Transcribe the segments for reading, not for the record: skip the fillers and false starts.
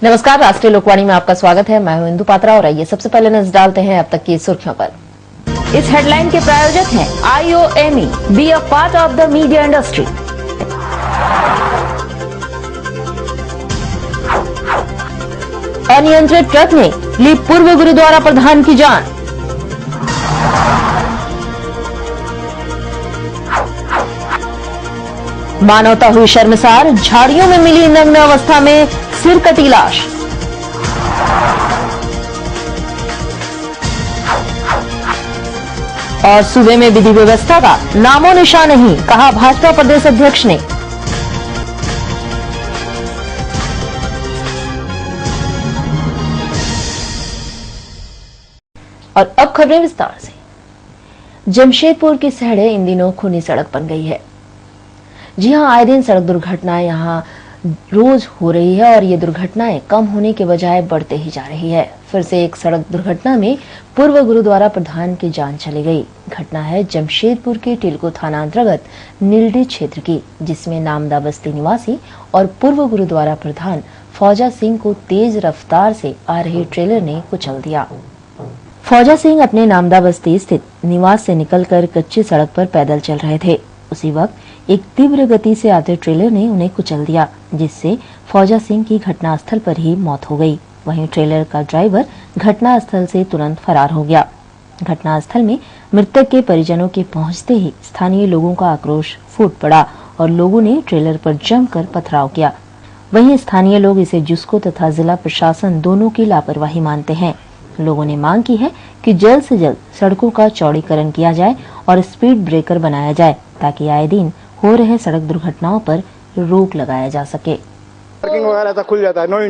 नमस्कार, राष्ट्रीय लोकवाणी में आपका स्वागत है। मैं हूं इंदु पात्रा और आइए सबसे पहले नजर डालते हैं अब तक की सुर्खियों पर। इस हेडलाइन के प्रायोजक हैं IOME, be a part of the media industry. अनियंत्रित ट्रक ने ली पूर्व गुरुद्वारा प्रधान की जान। मानवता हुई शर्मसार, झाड़ियों में मिली नग्न अवस्था में सिर कटी लाश। और सूबे में विधि व्यवस्था का नामो निशान नहीं, कहा भाजपा प्रदेश अध्यक्ष ने। और अब खबरें विस्तार से। जमशेदपुर की सड़कें इन दिनों खूनी सड़क बन गई है। जी हां, आए दिन सड़क दुर्घटनाएं यहां रोज हो रही है और ये दुर्घटनाएं कम होने के बजाय बढ़ते ही जा रही है। फिर से एक सड़क दुर्घटना में पूर्व गुरुद्वारा प्रधान की जान चली गई। घटना है जमशेदपुर के टिलको थाना अंतर्गत नीलडी क्षेत्र की, जिसमें नामदा बस्ती निवासी और पूर्व गुरुद्वारा प्रधान फौजा सिंह को तेज रफ्तार से आ रही ट्रेलर ने कुचल दिया। फौजा सिंह अपने नामदा बस्ती स्थित निवास से निकलकर कच्ची सड़क पर पैदल चल रहे थे। उसी वक्त एक तीव्र गति से आते ट्रेलर ने उन्हें कुचल दिया, जिससे फौजा सिंह की घटनास्थल पर ही मौत हो गई। वहीं ट्रेलर का ड्राइवर घटनास्थल से तुरंत फरार हो गया। घटनास्थल में मृतक के परिजनों के पहुंचते ही स्थानीय लोगों का आक्रोश फूट पड़ा और लोगों ने ट्रेलर पर जमकर पथराव किया। वहीं स्थानीय लोग इसे जुस्को तथा जिला प्रशासन दोनों की लापरवाही मानते हैं। लोगों ने मांग की है कि जल्द से जल्द सड़कों का चौड़ीकरण किया जाए और स्पीड ब्रेकर बनाया जाए, ताकि आए दिन हो रहे सड़क दुर्घटनाओं पर रोक लगाया जा सके। पार्किंग वगैरह तो खुल जाता है, नो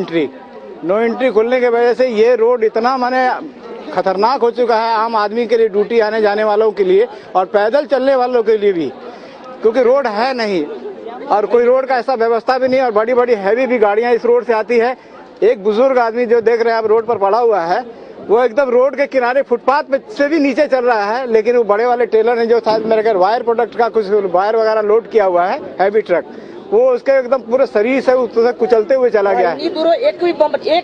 एंट्री खुलने की वजह से ये रोड इतना माने खतरनाक हो चुका है आम आदमी के लिए, ड्यूटी आने जाने वालों के लिए और पैदल चलने वालों के लिए भी, क्योंकि रोड है नहीं और कोई रोड का ऐसा व्यवस्था भी नहीं और बड़ी बड़ी हैवी भी गाड़ियां इस रोड से आती है। एक बुजुर्ग आदमी जो देख रहे हैं आप रोड पर पड़ा हुआ है, वो एकदम रोड के किनारे फुटपाथ पे से भी नीचे चल रहा है, लेकिन वो बड़े वाले टेलर ने जो था मेरे घर वायर प्रोडक्ट का कुछ वायर वगैरह लोड किया हुआ है, हैवी ट्रक, वो उसके एकदम पूरे शरीर से उससे कुचलते हुए चला गया है। एक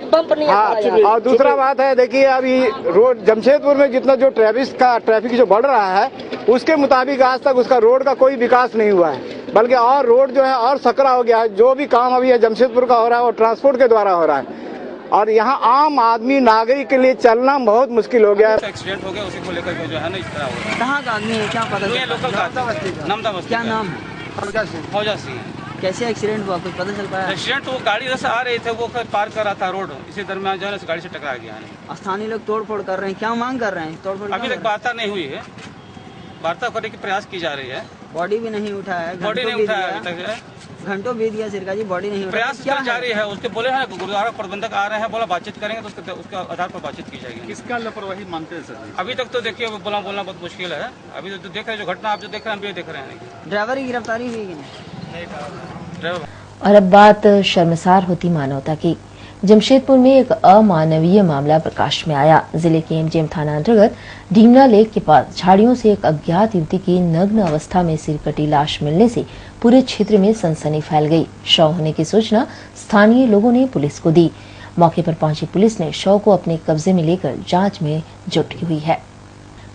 बम्प नहीं। हाँ, और दूसरा बात है, देखिए अभी रोड जमशेदपुर में जितना जो ट्रैफिक जो बढ़ रहा है, उसके मुताबिक आज तक उसका रोड का कोई विकास नहीं हुआ है, बल्कि और रोड जो है और सकरा हो गया है। जो भी काम अभी जमशेदपुर का हो रहा है वो ट्रांसपोर्ट के द्वारा हो रहा है और यहाँ आम आदमी नागरिक के लिए चलना बहुत मुश्किल हो गया है। एक्सीडेंट हो गया, उसी को लेकर जो है ना इस तरह हो गया। कहाँ का आदमी है, क्या पता? ये लोकल का नामदा बस्ती। क्या नाम है? फौजा सिंह। कैसे एक्सीडेंट हुआ, कुछ पता चल पाया? एक्सीडेंट वो गाड़ी से आ रहे थे, वो पार कर रहा था रोड, इसी दरमियान जो है गाड़ी से टकरा गया। स्थानीय लोग तोड़फोड़ कर रहे हैं, क्या मांग कर रहे हैं? तोड़फोड़ अभी तक वार्ता नहीं हुई है, वार्ता करने की प्रयास की जा रही है। बॉडी भी नहीं उठाया है, बॉडी नहीं उठाया अभी तक, घंटों बीत गया सिरका जी, बॉडी नहीं उठाया। प्रयास जारी है। उसके बोले हैं गुरुद्वारा प्रबंधक आ रहे हैं, बोला बातचीत करेंगे तो उसके आधार पर बातचीत की जाएगी। किसका लापरवाही मानते हैं सर? अभी तक तो देखिए बोलना बहुत मुश्किल है। अभी तो देख रहे हैं, जो घटना आप जो देख रहे हैं, हम भी देख रहे हैं। ड्राइवर की गिरफ्तारी हुई कि नहीं? और अब बात शर्मसार होती मानवता की। जमशेदपुर में एक अमानवीय मामला प्रकाश में आया। जिले के एमजीएम थाना अंतर्गत ढीमना लेक के पास झाड़ियों से एक अज्ञात युवती की नग्न अवस्था में सिर कटी लाश मिलने से पूरे क्षेत्र में सनसनी फैल गई। शव होने की सूचना स्थानीय लोगों ने पुलिस को दी। मौके पर पहुंची पुलिस ने शव को अपने कब्जे में लेकर जांच में जुटी हुई है।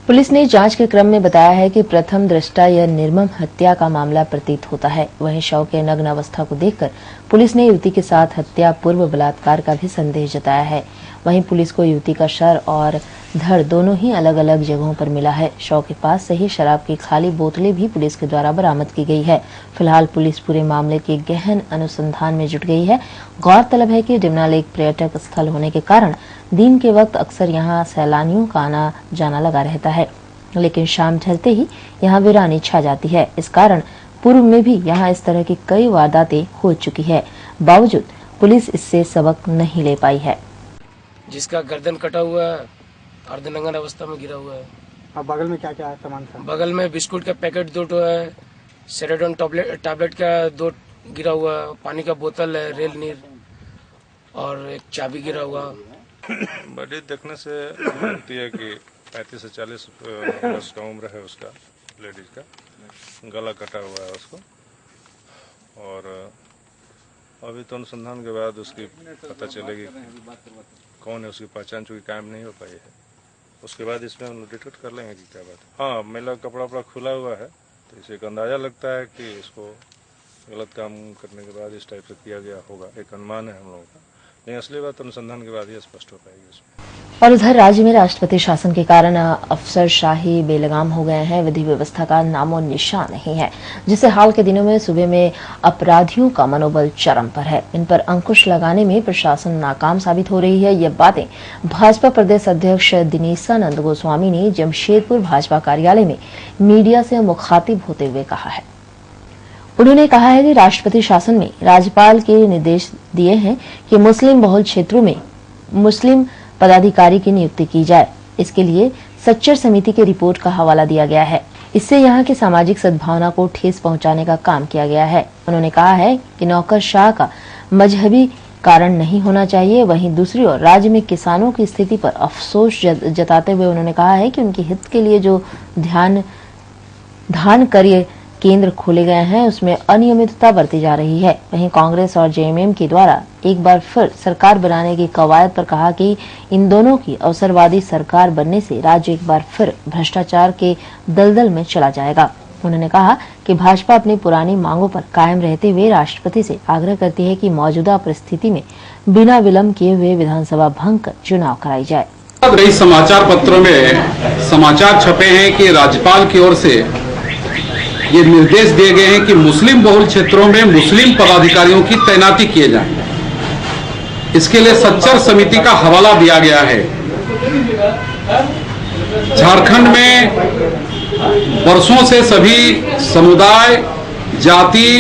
पुलिस ने जांच के क्रम में बताया है कि प्रथम दृष्टा यह निर्मम हत्या का मामला प्रतीत होता है। वहीं शव के नग्न अवस्था को देखकर पुलिस ने युवती के साथ हत्या पूर्व बलात्कार का भी संदेह जताया है। वहीं पुलिस को युवती का शर और धड़ दोनों ही अलग अलग जगहों पर मिला है। शव के पास से ही शराब की खाली बोतलें भी पुलिस के द्वारा बरामद की गई है। फिलहाल पुलिस पूरे मामले के गहन अनुसंधान में जुट गई है। गौरतलब है कि डिमना लेक पर्यटक स्थल होने के कारण दिन के वक्त अक्सर यहाँ सैलानियों का आना जाना लगा रहता है, लेकिन शाम ढलते ही यहाँ वीरानी छा जाती है। इस कारण पूर्व में भी यहाँ इस तरह की कई वारदातें हो चुकी है, बावजूद पुलिस इससे सबक नहीं ले पाई है। जिसका गर्दन कटा हुआ है, अर्धनग्न अवस्था में गिरा हुआ है। और बगल में क्या क्या सामान था? बगल में बिस्कुट का पैकेट 2 है, सेरेडोन टैबलेट का 2 गिरा हुआ है, पानी का बोतल है, रेल नीर और एक चाबी गिरा हुआ। बॉडी देखने से लगती है कि 35 से 40 वर्ष का उम्र है उसका, लेडीज का। गला कटा हुआ है उसको अभी तो अनुसंधान के बाद उसकी पता चलेगी कौन है, उसकी पहचान चूंकि कायम नहीं हो पाई है। उसके बाद इसमें हम डिटेक्ट कर लेंगे कि क्या बात है। हाँ, महिला का कपड़ा वपड़ा खुला हुआ है, तो इसे एक अंदाजा लगता है कि इसको गलत काम करने के बाद इस टाइप से किया गया होगा, एक अनुमान है हम लोगों का। नहीं, असली बात अनुसंधान के बाद ही स्पष्ट हो पाएगी उसमें। और उधर राज्य में राष्ट्रपति शासन के कारण अफसरशाही बेलगाम हो गए हैं, विधि व्यवस्था का नामो निशान नहीं है, जिससे हाल के दिनों में सूबे में अपराधियों का मनोबल चरम पर है। इन पर अंकुश लगाने में प्रशासन नाकाम साबित हो रही है। ये बातें भाजपा प्रदेश अध्यक्ष दिनेशानंद गोस्वामी ने जमशेदपुर भाजपा कार्यालय में मीडिया से मुखातिब होते हुए कहा है। उन्होंने कहा है कि राष्ट्रपति शासन में राज्यपाल के निर्देश दिए हैं कि मुस्लिम बहुल क्षेत्रों में मुस्लिम पदाधिकारी की नियुक्ति की जाए। इसके लिए सच्चर समिति की रिपोर्ट का हवाला दिया गया है। इससे यहाँ की सामाजिक सद्भावना को ठेस पहुंचाने का काम किया गया है। उन्होंने कहा है कि नौकरशाह का मजहबी कारण नहीं होना चाहिए। वहीं दूसरी ओर राज्य में किसानों की स्थिति पर अफसोस जताते हुए उन्होंने कहा है कि उनके हित के लिए जो धान कार्य केंद्र खोले गए हैं उसमें अनियमितता बरती जा रही है। वहीं कांग्रेस और जेएमएम के द्वारा एक बार फिर सरकार बनाने की कवायद पर कहा कि इन दोनों की अवसरवादी सरकार बनने से राज्य एक बार फिर भ्रष्टाचार के दलदल में चला जाएगा। उन्होंने कहा कि भाजपा अपनी पुरानी मांगों पर कायम रहते हुए राष्ट्रपति से आग्रह करती है कि मौजूदा परिस्थिति में बिना विलंब किए हुए विधानसभा भंग कर चुनाव कराई जाए। कई समाचार पत्रों में समाचार छपे हैं कि राज्यपाल की ओर से ये निर्देश दिए गए हैं कि मुस्लिम बहुल क्षेत्रों में मुस्लिम पदाधिकारियों की तैनाती किए जाए। इसके लिए सच्चर समिति का हवाला दिया गया है। झारखंड में वर्षों से सभी समुदाय, जाति,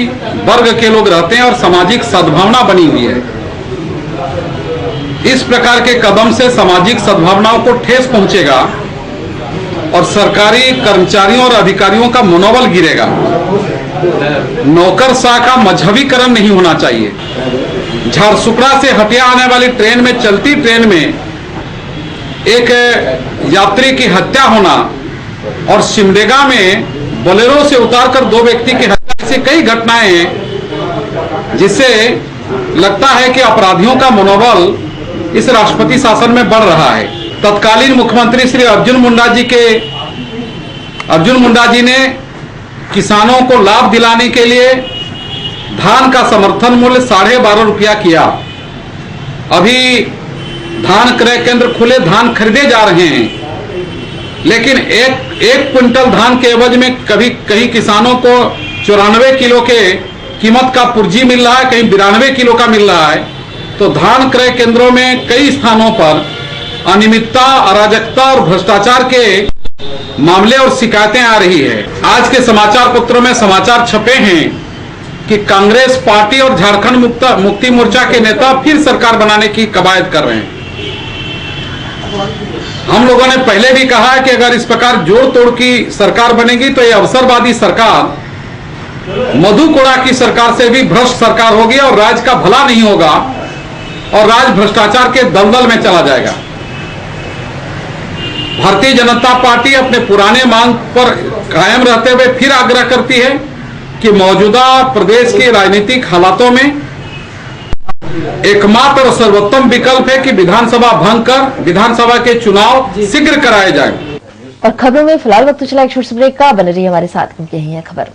वर्ग के लोग रहते हैं और सामाजिक सद्भावना बनी हुई है। इस प्रकार के कदम से सामाजिक सद्भावनाओं को ठेस पहुंचेगा और सरकारी कर्मचारियों और अधिकारियों का मनोबल गिरेगा। नौकरशाह का मजहबीकरण नहीं होना चाहिए। झारसुगड़ा से हटिया आने वाली ट्रेन में, चलती ट्रेन में एक यात्री की हत्या होना और सिमडेगा में बोलेरो से उतारकर 2 व्यक्ति की हत्या, ऐसी कई घटनाएं हैं जिससे लगता है कि अपराधियों का मनोबल इस राष्ट्रपति शासन में बढ़ रहा है। तत्कालीन मुख्यमंत्री श्री अर्जुन मुंडा जी ने किसानों को लाभ दिलाने के लिए धान का समर्थन मूल्य 12.5 रुपया किया। अभी धान क्रय केंद्र खुले, धान खरीदे जा रहे हैं, लेकिन एक क्विंटल धान के एवज में कहीं किसानों को 94 किलो के कीमत का पुर्जी मिल रहा है, कहीं 92 किलो का मिल रहा है। तो धान क्रय केंद्रों में कई स्थानों पर अनियमितता, अराजकता और भ्रष्टाचार के मामले और शिकायतें आ रही है। आज के समाचार पत्रों में समाचार छपे हैं कि कांग्रेस पार्टी और झारखंड मुक्ति मोर्चा के नेता फिर सरकार बनाने की कवायद कर रहे हैं। हम लोगों ने पहले भी कहा है कि अगर इस प्रकार जोड़ तोड़ की सरकार बनेगी तो यह अवसरवादी सरकार मधु कोड़ा की सरकार से भी भ्रष्ट सरकार होगी और राज्य का भला नहीं होगा और राज्य भ्रष्टाचार के दलदल में चला जाएगा। भारतीय जनता पार्टी अपने पुराने मांग पर कायम रहते हुए फिर आग्रह करती है कि मौजूदा प्रदेश के राजनीतिक हालातों में एकमात्र और सर्वोत्तम विकल्प है कि विधानसभा भंग कर विधानसभा के चुनाव शीघ्र कराए जाएं। और खबरों में फिलहाल वक्त चला एक छोटे से ब्रेक का। बने रहिए हमारे साथ, क्योंकि यही है खबर।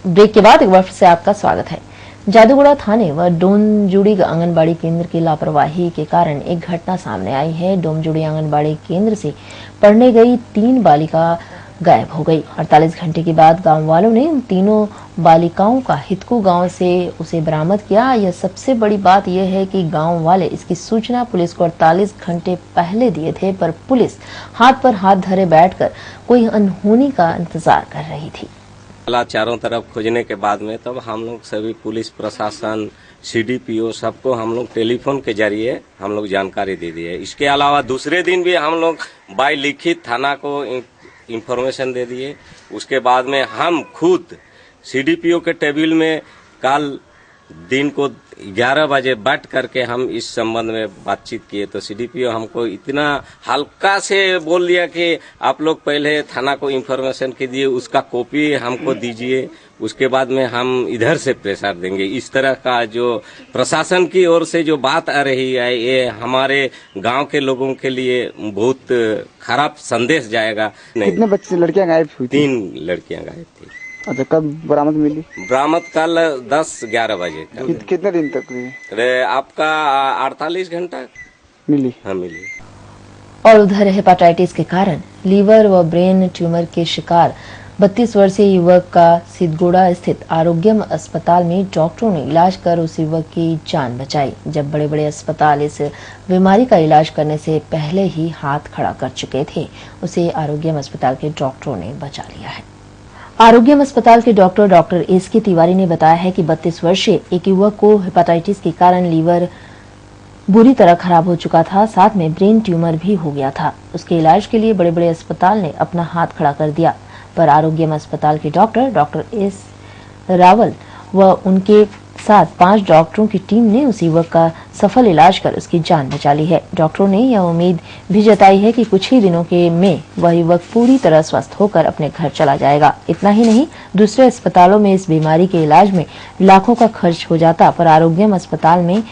ब्रेक के बाद एक बार फिर से आपका स्वागत है। जादूगोड़ा थाने व डोमजुड़ी आंगनबाड़ी केंद्र की लापरवाही के कारण एक घटना सामने आई है। डोमजुड़ी आंगनबाड़ी केंद्र से पढ़ने गई 3 बालिका गायब हो गई। 48 घंटे के बाद गांव वालों ने उन तीनों बालिकाओं का हितकू गांव से उसे बरामद किया। यह सबसे बड़ी बात यह है कि गांव वाले इसकी सूचना पुलिस को 48 घंटे पहले दिए थे, पर पुलिस हाथ पर हाथ धरे बैठकर कोई अनहोनी का इंतजार कर रही थी। चारों तरफ खोजने के बाद में तब हम लोग सभी पुलिस प्रशासन, सीडीपीओ सबको हम लोग टेलीफोन के जरिए हम लोग जानकारी दे दिए। इसके अलावा दूसरे दिन भी हम लोग बाय लिखित थाना को इंफॉर्मेशन दे दिए। उसके बाद में हम खुद सीडीपीओ के टेबल में कल दिन को 11 बजे बैठ करके हम इस संबंध में बातचीत किए, तो सीडीपीओ हमको इतना हल्का से बोल दिया कि आप लोग पहले थाना को इंफॉर्मेशन कीजिए, उसका कॉपी हमको दीजिए, उसके बाद में हम इधर से प्रेशर देंगे। इस तरह का जो प्रशासन की ओर से जो बात आ रही है, ये हमारे गांव के लोगों के लिए बहुत खराब संदेश जाएगा। नहीं, कितने बच्चे लड़कियां गायब हुई थी? 3 लड़कियां गायब थी। अच्छा, कब बरामद मिली? बरामद कल 10-11 बजे। कितने दिन तक हुई? अरे आपका 48 घंटा मिली? हाँ, मिली। और उधर हेपेटाइटिस के कारण लीवर व ब्रेन ट्यूमर के शिकार 32 वर्षीय युवक का सिद्धगोड़ा स्थित आरोग्यम अस्पताल में डॉक्टरों ने इलाज कर उस युवक की जान बचाई। जब बड़े बड़े अस्पताल इस बीमारी का इलाज करने से पहले ही हाथ खड़ा कर चुके थे, उसे आरोग्यम अस्पताल के डॉक्टरों ने बचा लिया है। आरोग्यम अस्पताल के डॉक्टर एस.के. तिवारी ने बताया है कि 32 वर्षीय एक युवक को हेपेटाइटिस के कारण लीवर बुरी तरह खराब हो चुका था, साथ में ब्रेन ट्यूमर भी हो गया था। उसके इलाज के लिए बड़े बड़े अस्पताल ने अपना हाथ खड़ा कर दिया, पर आरोग्यम अस्पताल के डॉक्टर एस. रावल व उनके साथ 5 डॉक्टरों की टीम ने उस युवक का सफल इलाज कर उसकी जान बचा ली है। डॉक्टरों ने यह उम्मीद भी जताई है कि कुछ ही दिनों में वह युवक पूरी तरह स्वस्थ होकर अपने घर चला जाएगा। इतना ही नहीं, दूसरे अस्पतालों में इस बीमारी के इलाज में लाखों का खर्च हो जाता, पर आरोग्यम अस्पताल में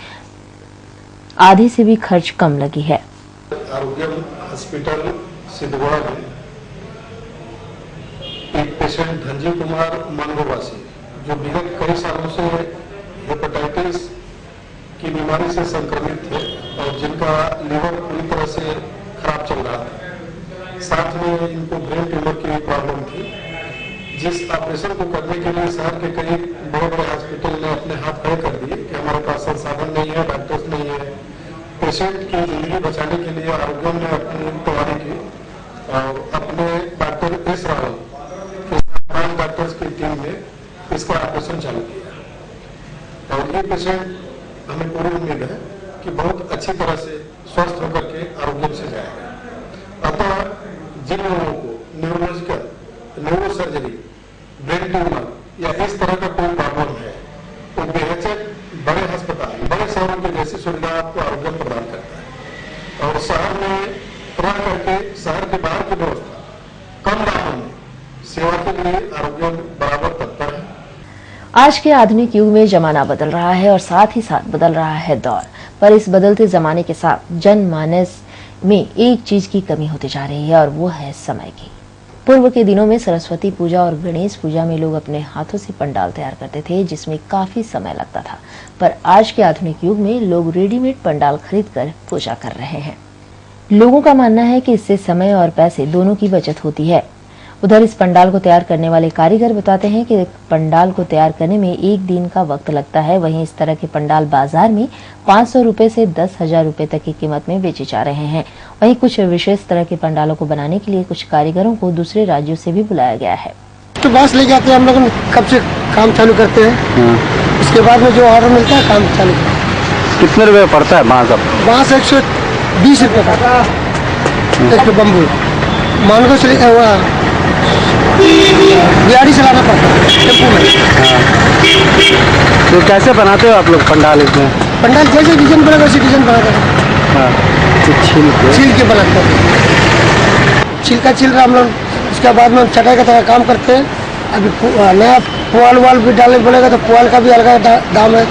आधे से भी खर्च कम लगी है। आरोग्यम हॉस्पिटल सिद्धगोड़ा में एक पेशेंट धनजी कुमार मनगोवासी, जो विगत कई सालों से हेपेटाइटिस की बीमारी से संक्रमित थे और जिनका लीवर पूरी तरह से खराब चल रहा था, साथ में इनको ब्रेन ट्यूमर की प्रॉब्लम थी, जिस ऑपरेशन को करने के लिए शहर के कई बड़े बड़े हॉस्पिटल ने अपने हाथ खड़े कर दिए कि हमारे पास संसाधन नहीं है, डॉक्टर्स नहीं है। पेशेंट की जिंदगी बचाने के लिए आरोग्यम ने अपनी तैयारी की और अपने डॉक्टर एस. रावल के डॉक्टर्स की टीम ने इसका ऑपरेशन चालू किया और ये पेशेंट हमें पूरी उम्मीद है कि बहुत अच्छी तरह से स्वस्थ होकर के आरोग्य से जाएगा। अतः जिन लोगों को न्यूरोलॉजिकल, न्यूरोसर्जरी, ब्रेन ट्यूमर या इस तरह का कोई प्रॉब्लम है, तो बेहतर बड़े अस्पताल, बड़े शहरों के जैसी सुविधा आपको आरोग्य प्रदान करता है और शहर में रह करके शहर के बाहर की व्यवस्था कम दामों में सेवा के लिए आरोग्य बराबर तत्पर है। आज के आधुनिक युग में जमाना बदल रहा है और साथ ही साथ बदल रहा है दौर, पर इस बदलते जमाने के साथ जनमानस में एक चीज की कमी होती जा रही है और वो है समय की। पूर्व के दिनों में सरस्वती पूजा और गणेश पूजा में लोग अपने हाथों से पंडाल तैयार करते थे, जिसमें काफी समय लगता था, पर आज के आधुनिक युग में लोग रेडीमेड पंडाल खरीदकर पूजा कर रहे हैं। लोगों का मानना है कि इससे समय और पैसे दोनों की बचत होती है। उधर इस पंडाल को तैयार करने वाले कारीगर बताते हैं कि पंडाल को तैयार करने में 1 दिन का वक्त लगता है। वहीं इस तरह के पंडाल बाजार में 500 रुपए से 10,000 रुपए तक की कीमत में बेचे जा रहे हैं। वहीं कुछ विशेष तरह के पंडालों को बनाने के लिए कुछ कारीगरों को दूसरे राज्यों से भी बुलाया गया है। तो बांस ले जाते हैं, हम लोग कब से काम चालू करते हैं, उसके बाद में जो ऑर्डर मिलता है काम चालू करते हैं। कितने रुपए पड़ता है बांस? बांस 120 रुपए का एक बम्बू। मान लो चले हुआ गाड़ी चलाना पड़ता है टेम्पो में। तो कैसे बनाते हो आप लोग पंडाल? इसमें पंडाल जैसे डिजाइन बना वैसे डिजाइन बनाते हैं। छील के बनाते हैं, छिल रहा हम लोग। उसके बाद में चटाई का तरह काम करते हैं। अभी नया पुआल वाल भी डालने बोलेगा तो पुआल का भी अलग दाम है,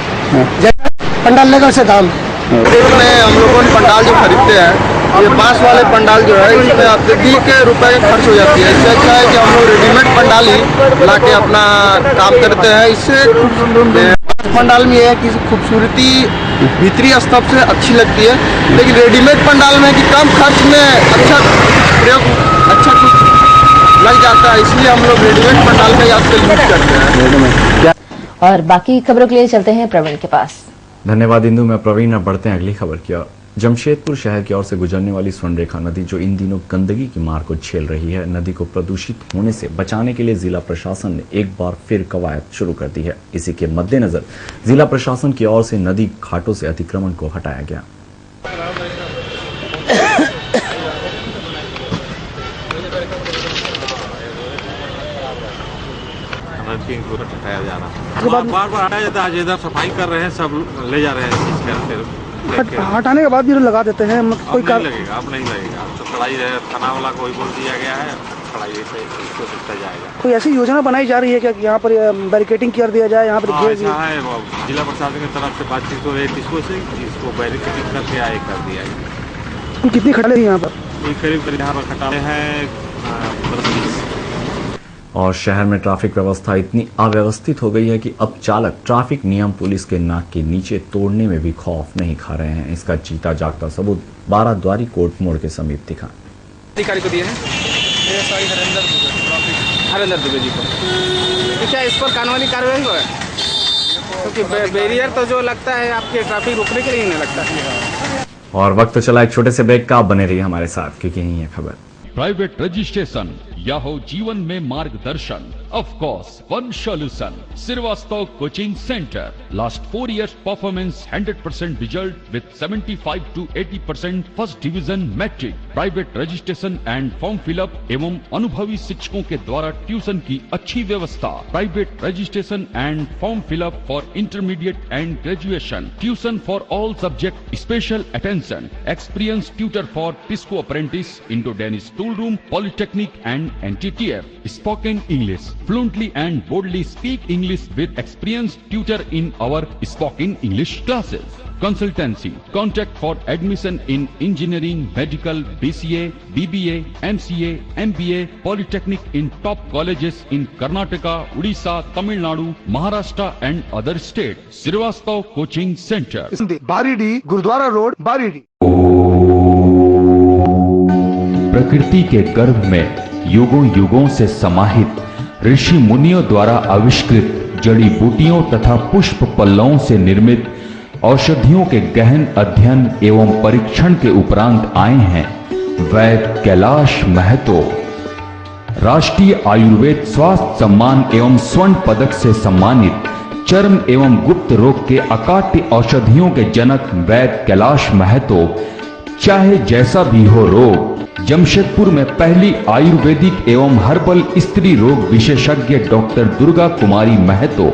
जैसा पंडाल लेगा वैसे दाम है। हम लोग पंडाल जो खरीदते हैं ये बांस वाले पंडाल जो है इसमें अत्यधिक रुपए खर्च हो जाती है। इससे अच्छा है कि हम लोग रेडीमेड पंडाल ही ला के अपना काम करते हैं। इससे पंडाल में यह है कि खूबसूरती भीतरी स्तंभ से अच्छी लगती है, लेकिन रेडीमेड पंडाल में कि कम खर्च में अच्छा प्रयोग अच्छा कुछ लग जाता है, इसलिए हम लोग रेडीमेड पंडाल का आजकल यूज करते हैं। और बाकी खबरों के लिए चलते हैं प्रवीण के पास। धन्यवाद इंदु। मैं प्रवीण। अब बढ़ते हैं अगली खबर की ओर। जमशेदपुर शहर की ओर से गुजरने वाली स्वर्णरेखा नदी जो इन दिनों गंदगी की मार को झेल रही है, नदी को प्रदूषित होने से बचाने के लिए जिला प्रशासन ने एक बार फिर कवायद शुरू कर दी है। इसी के मद्देनजर जिला प्रशासन की ओर से नदी घाटों से अतिक्रमण को हटाया गया। हटाया जा रहा है, बार बार हटाया जाता है। इधर सफाई कर रहे हैं, सब ले जा रहे हैं, हटाने के बाद भी लोग लगा देते हैं। कोई नहीं लगेगा, अब नहीं लगेगा। तो खड़ाई थाना वाला को बोल दिया गया है, खड़ाई से इसको दिखता जाएगा। कोई ऐसी योजना बनाई जा रही है क्या कि यहाँ पर बैरिकेडिंग कर दिया जाए? यहाँ पर ऐसा है, जिला प्रशासन की तरफ से बातचीत हो रही है किसको से, इसको बैरिकेडिंग करके आए कर दिया है। कितनी खटाले यहाँ पर? करीब यहाँ पर खटाले हैं 32। और शहर में ट्रैफिक व्यवस्था इतनी अव्यवस्थित हो गई है कि अब चालक ट्रैफिक नियम पुलिस के नाक के नीचे तोड़ने में भी खौफ नहीं खा रहे हैं। इसका जीता जागता सबूत 12 द्वारी कोर्ट मोड़ के समीप दिखा। अधिकारी को दिए हैं हरेंद्र दुबे जी को। क्या इस पर कानूनी कार्रवाई होगा? क्योंकि बैरियर तो जो लगता है आपके ट्रैफिक रुकने के लिए नहीं लगता है। और वक्त चला एक छोटे से ब्रेक का। आप बने रहिए हमारे साथ क्योंकि यही है खबर। प्राइवेट रजिस्ट्रेशन या हो जीवन में मार्गदर्शन, of course one solution. Srivastava coaching centre last 4 years performance 100% result with 75 to 80% first division matric. Private registration and form fill up एवं अनुभवी शिक्षकों के द्वारा ट्यूशन की अच्छी व्यवस्था। Private registration and form fill up for intermediate and graduation. Tuition for all subject, special attention. Experience tutor for TISCO apprentice, Indo Danish tool room, polytechnic and NTTF. Spoken English. Fluently and boldly speak English with experienced tutor in our spoken English classes. Consultancy. Contact for admission in engineering, medical, BCA, BBA, MCA, MBA, Polytechnic in top colleges in Karnataka, Odisha, Tamil Nadu, Maharashtra and other states. Srivastav Coaching Center. Baridih, Gurdwara road, Baridih. प्रकृति के गर्भ में युगों युगों से समाहित ऋषि मुनियों द्वारा आविष्कृत जड़ी बूटियों तथा पुष्प पल्लवों से निर्मित औषधियों के गहन अध्ययन एवं परीक्षण के उपरांत आए हैं वैद्य कैलाश महतो। राष्ट्रीय आयुर्वेद स्वास्थ्य सम्मान एवं स्वर्ण पदक से सम्मानित चर्म एवं गुप्त रोग के अकाट्य औषधियों के जनक वैद्य कैलाश महतो। चाहे जैसा भी हो रोग, जमशेदपुर में पहली आयुर्वेदिक एवं हर्बल स्त्री रोग विशेषज्ञ डॉक्टर दुर्गा कुमारी महतो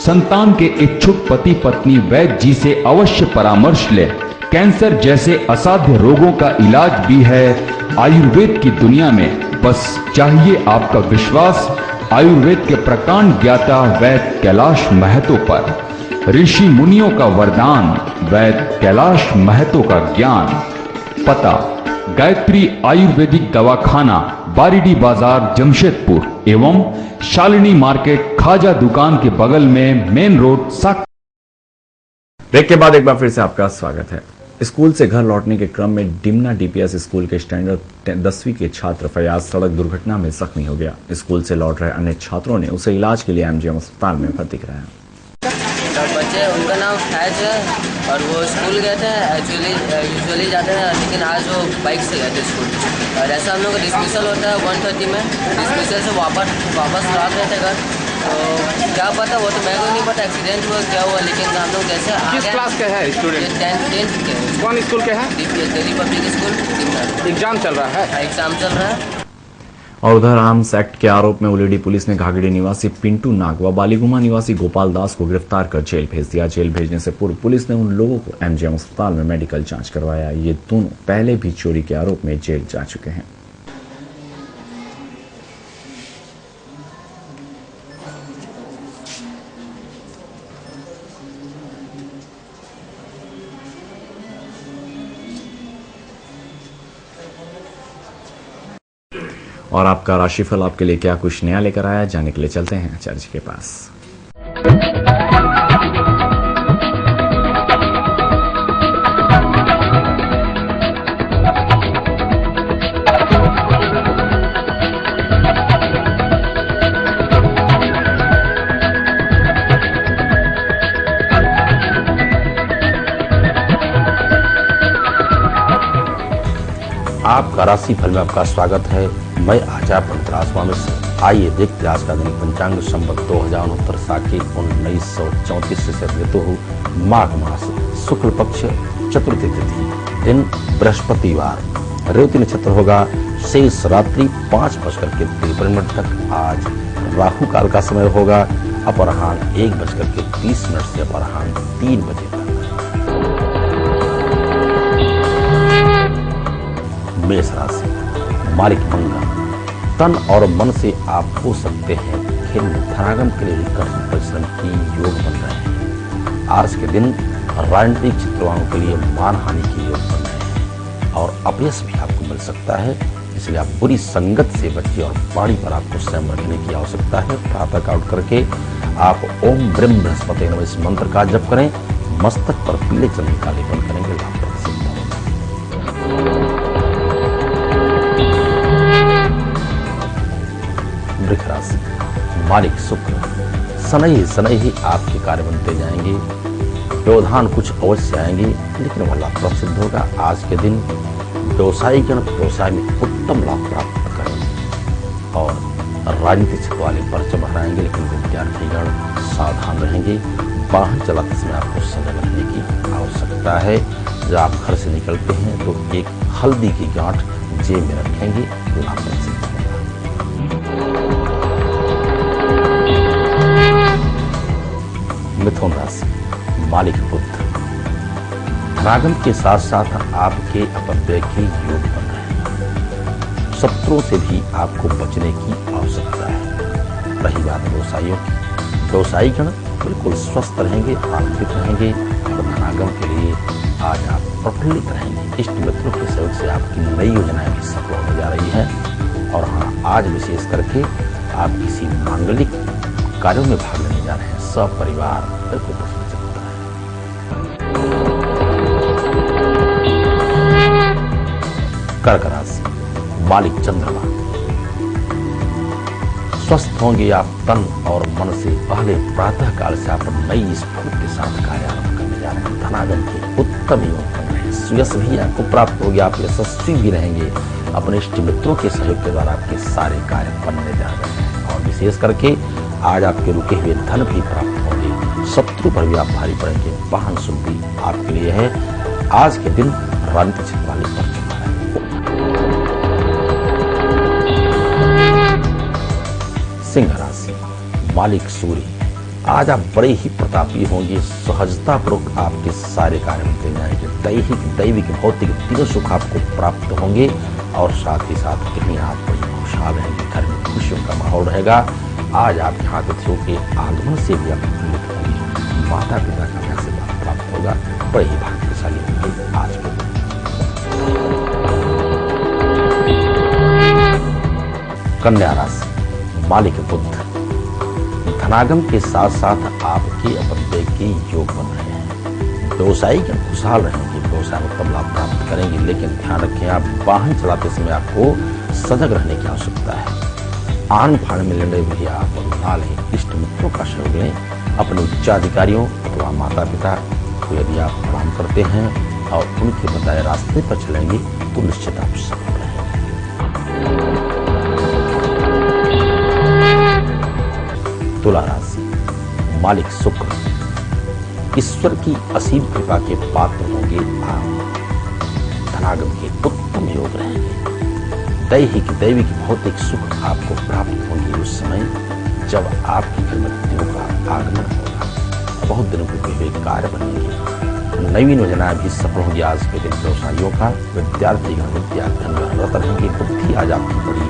संतान के इच्छुक पति पत्नी वैद्य जी से अवश्य परामर्श ले। कैंसर जैसे असाध्य रोगों का इलाज भी है आयुर्वेद की दुनिया में। बस चाहिए आपका विश्वास आयुर्वेद के प्रकांड ज्ञाता वैद्य कैलाश महतो पर। ऋषि मुनियों का वरदान, वैद्य कैलाश महतो का ज्ञान। पता गायत्री आयुर्वेदिक दवाखाना, बारीडी बाजार, जमशेदपुर एवं शालिनी मार्केट खाजा दुकान के बगल में मेन रोड साक। ब्रेक के बाद एक बार फिर से आपका स्वागत है। स्कूल से घर लौटने के क्रम में डिमना डीपीएस स्कूल के स्टैंडर्ड 10वीं के छात्र फयाज सड़क दुर्घटना में जख्मी हो गया। स्कूल से लौट रहे अन्य छात्रों ने उसे इलाज के लिए एमजीएम अस्पताल में भर्ती कराया। बच्चे, उनका नाम फैज है और वो स्कूल गए थे। यूजुअली जाते हैं, लेकिन आज वो बाइक से गए थे स्कूल। और ऐसा हम लोग का डिस्मिसल होता है 1:30 में। डिस्मिसल से वापस रात रहे थे घर। तो क्या पता, वो तो मेरे को नहीं पता एक्सीडेंट हुआ क्या हुआ, लेकिन हम लोग जैसे किस क्लास के है स्टूडेंट? 10th के। कौन स्कूल के हैं? Delhi public school. एग्जाम चल रहा है? एग्जाम चल रहा है। और उधर आर्म्स एक्ट के आरोप में उलेडी पुलिस ने घाघड़ी निवासी पिंटू नाग व बालीगुमा निवासी गोपाल दास को गिरफ्तार कर जेल भेज दिया। जेल भेजने से पूर्व पुलिस ने उन लोगों को एमजीएम अस्पताल में मेडिकल जांच करवाया। ये दोनों पहले भी चोरी के आरोप में जेल जा चुके हैं। और आपका राशिफल आपके लिए क्या कुछ नया लेकर आया, जानने के लिए चलते हैं आचार्य जी के पास। आपका राशि फल में आपका स्वागत है। मैं आचार्य पंतराज स्वामी से आइए देखते आज का दिन पंचांग संवत 2069 साके 1934 से ऋतु हो माघ मास, शुक्ल पक्ष, चतुर्थी तिथि, दिन बृहस्पतिवार, रेवती नक्षत्र होगा शेष रात्रि 5:53 तक। आज राहु काल का समय होगा अपराह्न 1:30 से अपराह्न 3 बजे तक। मेष राशि, मालिक मंगल, तन और मन से आप हो सकते हैं खेल में धनागम के लिए कठिन परिश्रम की योग बन रहे हैं। आज के दिन राजनीतिक चित्रवाओं के लिए मानहानि के योग बन रहे हैं और अपयश भी आपको मिल सकता है, इसलिए आप बुरी संगत से बचिए और वाणी पर आपको संयम रखने की आवश्यकता है। प्रातः काल करके आप ओम ब्रह्म बृहस्पति नमः इस मंत्र का जप करें। मस्तक पर पीले चंदन का लेपन करेंगे, लाभप्रद सिद्ध होगा। वृष राशि, मालिक शुक्र, शनै ही आपके कार्य बनते जाएंगे। व्यवधान कुछ अवश्य आएंगे, लेकिन वह लाभप्रद सिद्ध होगा। आज के दिन व्यवसायीगण व्यवसाय में उत्तम लाभ प्राप्त करेंगे और राजनीतिक क्षेत्र वाले पर्चे बढ़ाएंगे, लेकिन विद्यार्थीगण सावधान रहेंगे। वाहन चलाते समय आपको सजग रहने की आवश्यकता है। जब आप घर से निकलते हैं तो एक हल्दी की गांठ जेब में रखेंगे, लाभप्रद सिद्ध होगा। मिथुन राशि, मालिक बुध, धनागम के साथ साथ आपके अपव्यय के योग बन रहे हैं। शत्रुओं से भी आपको बचने की आवश्यकता है। रही बात व्यवसायियों की, व्यवसायीगण बिल्कुल स्वस्थ रहेंगे, आनंदित रहेंगे और धनागम के लिए आज आप प्रफुल्लित रहेंगे। इष्ट मित्रों के सहयोग से आपकी नई योजनाएं भी सफल होने जा रही है। और हाँ, आज विशेष करके आप किसी मांगलिक कार्यों में भाग लेने जा रहे हैं। सब परिवार बिल्कुल प्रसन्न चलता है। कर्क राशि, मालिक चंद्रमा, स्वस्थ होंगे आप तन और मन से। पहले प्रातः काल से आप नई स्फूर्ति के साथ कार्य आरंभ करने जा रहे हैं। धनागम के उत्तम योग बन रहे हैं। सुयश भी आपको प्राप्त होगी, आप यशस्वी भी रहेंगे। अपने इष्ट मित्रों के सहयोग के द्वारा आपके सारे कार्य बनने जा रहे हैं और विशेष करके आज आपके रुके हुए धन भी प्राप्त होंगे। शत्रु पर भी आप भारी पड़ेंगे। वाहन शुद्धि आपके लिए है। आज के दिन राजनीतिक क्षेत्र वाले पर चुना है। सिंह राशि, मालिक सूर्य, आज आप बड़े ही प्रतापी होंगे। सहजता पूर्वक आपके सारे कार्य बनते जाएंगे। दैविक भौतिक तीनों सुख आपको प्राप्त होंगे और साथ ही साथ कहीं आप बड़ी खुशहाल रहेंगे। घर में खुशियों का माहौल रहेगा। आज आप यहाँ तिथियों के आगमन से भी आप प्रफुल्लित होंगे। माता पिता का आशीर्वाद प्राप्त होगा। बड़े ही भाग्यशाली होंगे आज के दिन। कन्या राशि, मालिक बुध, धनागम के साथ साथ आपके अपव्यय के योग बन रहे हैं। व्यवसायी खुशहाल रहेंगे, व्यवसाय में उत्तम लाभ प्राप्त करेंगे, लेकिन ध्यान रखें आप वाहन चलाते समय आपको सजग रहने की आवश्यकता है। आन फान में लड़े भी आप ना लें। इष्ट मित्रों का सहयोग लें। अपने उच्चाधिकारियों अथवा माता पिता को यदि आप प्रणाम करते हैं और उनके बताए रास्ते पर चलेंगे तो निश्चित आप सफल रहेंगे। तुला राशि, मालिक शुक्र, ईश्वर की असीम कृपा के पात्र होंगे आप। धनागम के उत्तम योग रहेंगे। दैविक भौतिक सुख आपको प्राप्त होंगे उस समय जब आपके घर में तिथियों का आगमन होगा। बहुत दिनों के हुए कार्य बनेंगे। नवीन योजनाएं भी सफल होंगी आज के दिन। व्यवसायियों का, विद्यार्थीगण विद्याध्ययन में रत रहेंगे। बुद्धि आज आपकी बड़ी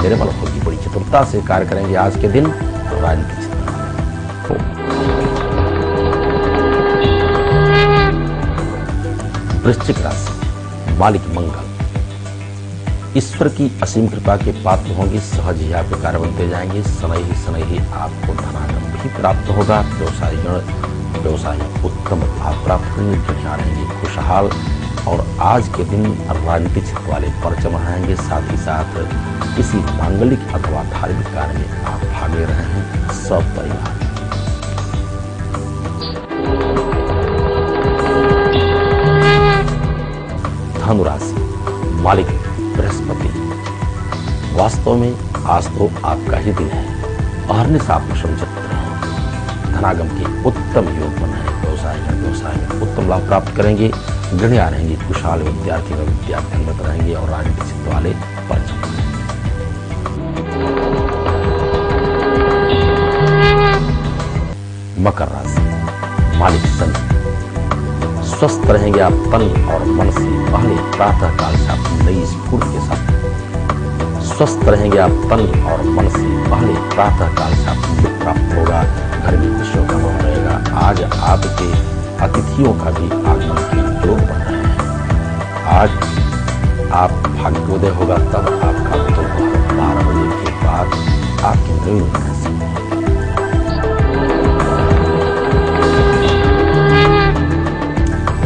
निर्मल होगी। बड़ी चतुरता से कार्य करेंगे आज के दिन। राजनीतिक क्षेत्र वृश्चिक राशि, मालिक मंगल, ईश्वर की असीम कृपा के पात्र होंगे, सहज ही आप कार्य बनते जाएंगे, शनै ही आपको धनागम भी प्राप्त होगा। व्यवसाय उत्तम लाभ प्राप्त करेंगे, दुनिया रहेंगे खुशहाल और आज के दिन राजनीतिक क्षेत्र वाले परचम रहेंगे। साथ ही साथ किसी मांगलिक अथवा धार्मिक कार्य में आप भाग ले रहे हैं। सब परिवार धनुराशि मालिक बृहस्पति, वास्तव में आज तो आपका ही दिन है। अहर्निश आप संचित रहें, धनागम के उत्तम योग बन रहे। व्यवसाय में उत्तम लाभ प्राप्त करेंगे, गृहिणियां रहेंगी खुशहाल, विद्यार्थी में विद्यार्थी रहेंगे और राजनीतिक क्षेत्र वाले परचम। मकर राशि मालिक शनि, स्वस्थ रहेंगे आप तन और मन से। पहले प्रातः काल से आप नई स्फूर्ति के साथ स्वस्थ रहेंगे आप तन और मन से। पहले प्रातः काल से आपको प्राप्त होगा, घर में खुशियों का माहौल रहेगा। आज आपके अतिथियों का भी आगमन के योग बन रहे हैं। आज आप भाग्योदय होगा तब आपका दोपहर 12 बजे के बाद आपकी नई उम्र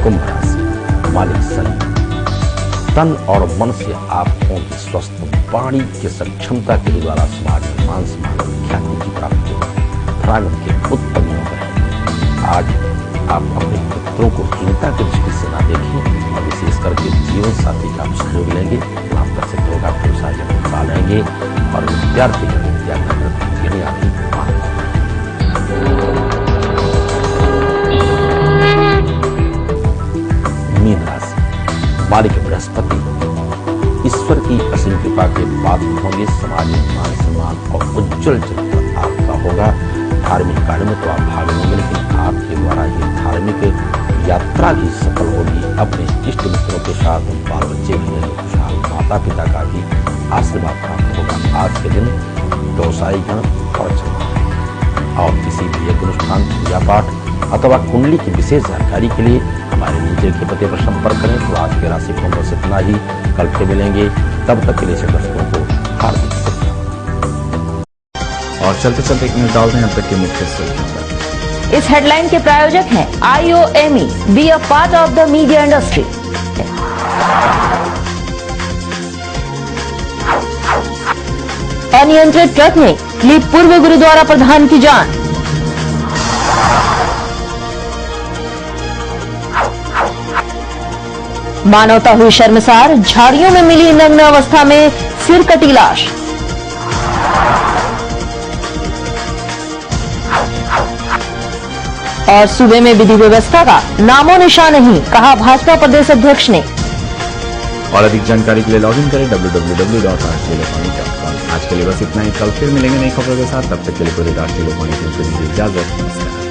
कुंभ राशि मालिक शनि, तन और मन से आप होंगे स्वस्थ। वाणी के सक्षमता के द्वारा समाज में मान सम्मान ख्याति की प्राप्ति होगी। धनागम के उत्तम योग रहेंगे। आज आप अपने मित्रों को हीनता की दृष्टि से न देखें और विशेष करके जीवन साथी का सहयोग लेंगे, लाभप्रद होगा। व्यवसाय जब पालेंगे और विद्यार्थी मीन राशि मालिक बृहस्पति, ईश्वर की असीम कृपा के पात्र होंगे। समाज में मान सम्मान और उज्जवल चरित्र आपका होगा। धार्मिक कार्य में तो आप भाग लेंगे, लेकिन आपके द्वारा ये धार्मिक यात्रा भी सफल होगी। अपने इष्ट मित्रों के साथ बाल बच्चे भी रहेंगे खुशहाल, माता पिता का भी आशीर्वाद प्राप्त होगा। आज के दिन व्यवसायी गण और किसी भी एक अनुष्ठान, पूजा पाठ अथवा कुंडली की विशेष जानकारी के लिए हमारे नीचे के पते पर संपर्क करें। तो आज के राशिफलों बस इतना ही, कल फिर मिलेंगे। तब तक के लिए दर्शकों को हार्दिक शुभकामनाएं। और चलते चलते एक नजर डालते हैं अब तक के मुख्य सुर्खियों पर। इस हेडलाइन के प्रायोजक हैं IOME, be a part of the media industry. अनियंत्रित ट्रक ने ली पूर्व गुरुद्वारा प्रधान की जान। मानवता हुई शर्मसार, झाड़ियों में मिली नग्न अवस्था में सिर कटी लाश। और सूबे में विधि व्यवस्था का नामो निशान नहीं, कहा भाजपा प्रदेश अध्यक्ष ने। और अधिक जानकारी के लिए लॉगिन करें www.rtlokwani.com। आज के लिए बस इतना ही, कल फिर मिलेंगे नई खबरों के साथ। तब तक के लिए पूरे राष्ट्रीय लोकवाणी टीम को दीजिए इजाजत। नमस्कार।